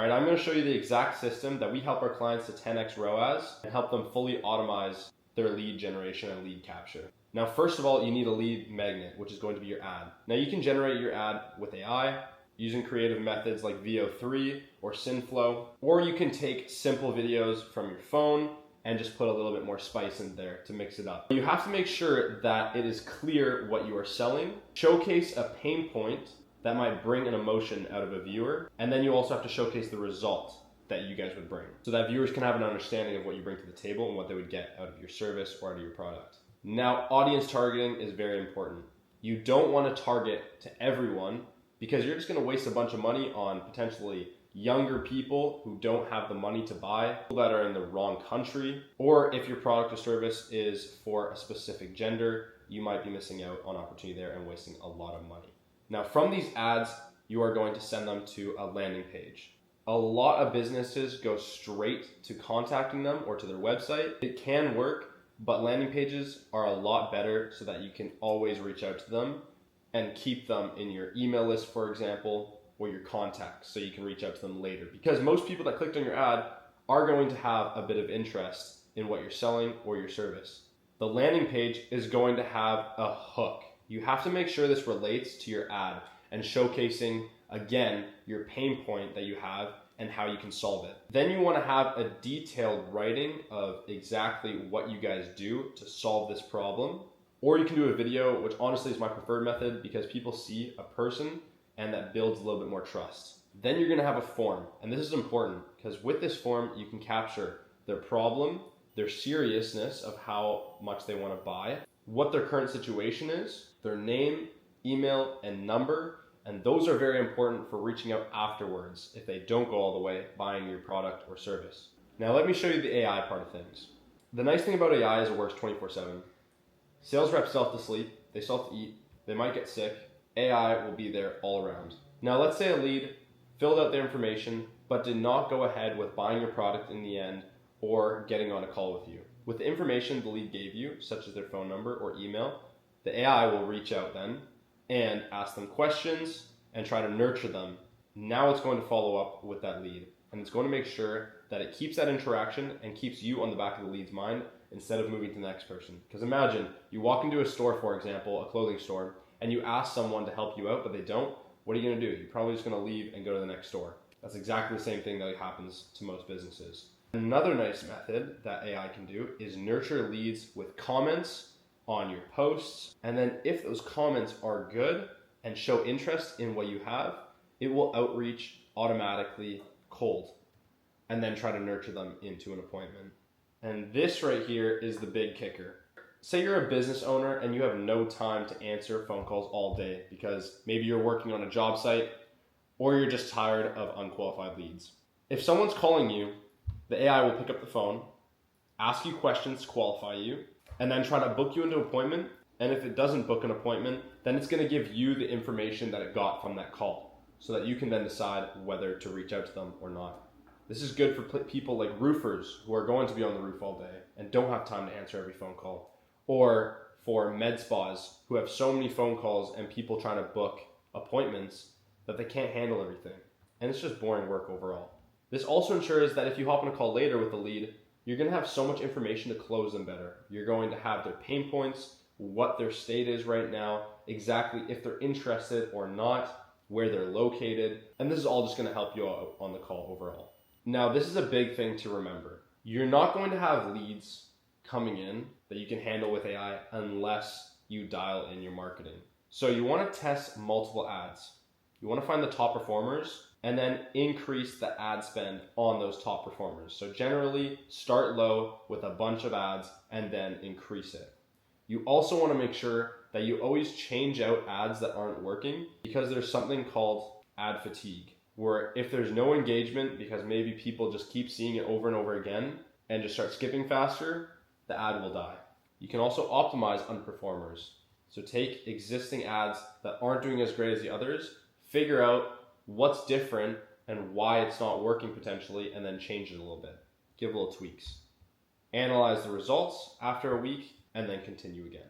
right, I'm going to show you the exact system that we help our clients to 10x ROAS and help them fully automate their lead generation and lead capture. Now, first of all, you need a lead magnet, which is going to be your ad. Now, you can generate your ad with AI using creative methods like VO3 or Synflow, or you can take simple videos from your phone and just put a little bit more spice in there to mix it up. You have to make sure that it is clear what you are selling, showcase a pain point that might bring an emotion out of a viewer, and then you also have to showcase the result that you guys would bring so that viewers can have an understanding of what you bring to the table and what they would get out of your service or out of your product. Now, audience targeting is very important. You don't want to target to everyone because you're just going to waste a bunch of money on potentially younger people who don't have the money to buy, people that are in the wrong country, or if your product or service is for a specific gender, you might be missing out on opportunity there and wasting a lot of money. Now, from these ads, you are going to send them to a landing page. A lot of businesses go straight to contacting them or to their website. It can work, but landing pages are a lot better so that you can always reach out to them and keep them in your email list, for example, or your contacts so you can reach out to them later. Because most people that clicked on your ad are going to have a bit of interest in what you're selling or your service. The landing page is going to have a hook. You have to make sure this relates to your ad and showcasing, again, your pain point that you have and how you can solve it. Then you want to have a detailed writing of exactly what you guys do to solve this problem. Or you can do a video, which honestly is my preferred method because people see a person and that builds a little bit more trust. Then you're going to have a form. And this is important because with this form, you can capture their problem, their seriousness of how much they want to buy, what their current situation is, their name, email, and number. And those are very important for reaching out afterwards if they don't go all the way buying your product or service. Now let me show you the AI part of things. The nice thing about AI is it works 24/7. Sales reps still have to sleep, they still have to eat, they might get sick. AI will be there all around. Now let's say a lead filled out their information but did not go ahead with buying your product in the end or getting on a call with you. With the information the lead gave you, such as their phone number or email, the AI will reach out then and ask them questions and try to nurture them. Now it's going to follow up with that lead and it's going to make sure that it keeps that interaction and keeps you on the back of the lead's mind instead of moving to the next person. Because imagine you walk into a store, for example, a clothing store, and you ask someone to help you out, but they don't, what are you going to do? You're probably just going to leave and go to the next store. That's exactly the same thing that happens to most businesses. Another nice method that AI can do is nurture leads with comments on your posts. And then if those comments are good and show interest in what you have, it will outreach automatically cold and then try to nurture them into an appointment. And this right here is the big kicker. Say you're a business owner and you have no time to answer phone calls all day because maybe you're working on a job site or you're just tired of unqualified leads. If someone's calling you, the AI will pick up the phone, ask you questions to qualify you, and then try to book you into an appointment. And if it doesn't book an appointment, then it's going to give you the information that it got from that call so that you can then decide whether to reach out to them or not. This is good for people like roofers who are going to be on the roof all day and don't have time to answer every phone call. Or for med spas who have so many phone calls and people trying to book appointments that they can't handle everything. And it's just boring work overall. This also ensures that if you hop on a call later with the lead, you're going to have so much information to close them better. You're going to have their pain points, what their state is right now, exactly if they're interested or not, where they're located. And this is all just going to help you out on the call overall. Now, this is a big thing to remember. You're not going to have leads coming in that you can handle with AI unless you dial in your marketing. So you want to test multiple ads. You want to find the top performers and then increase the ad spend on those top performers. So generally start low with a bunch of ads and then increase it. You also want to make sure that you always change out ads that aren't working because there's something called ad fatigue, where if there's no engagement because maybe people just keep seeing it over and over again and just start skipping faster, the ad will die. You can also optimize underperformers. So take existing ads that aren't doing as great as the others, figure out what's different and why it's not working potentially, and then change it a little bit. Give little tweaks. Analyze the results after a week and then continue again.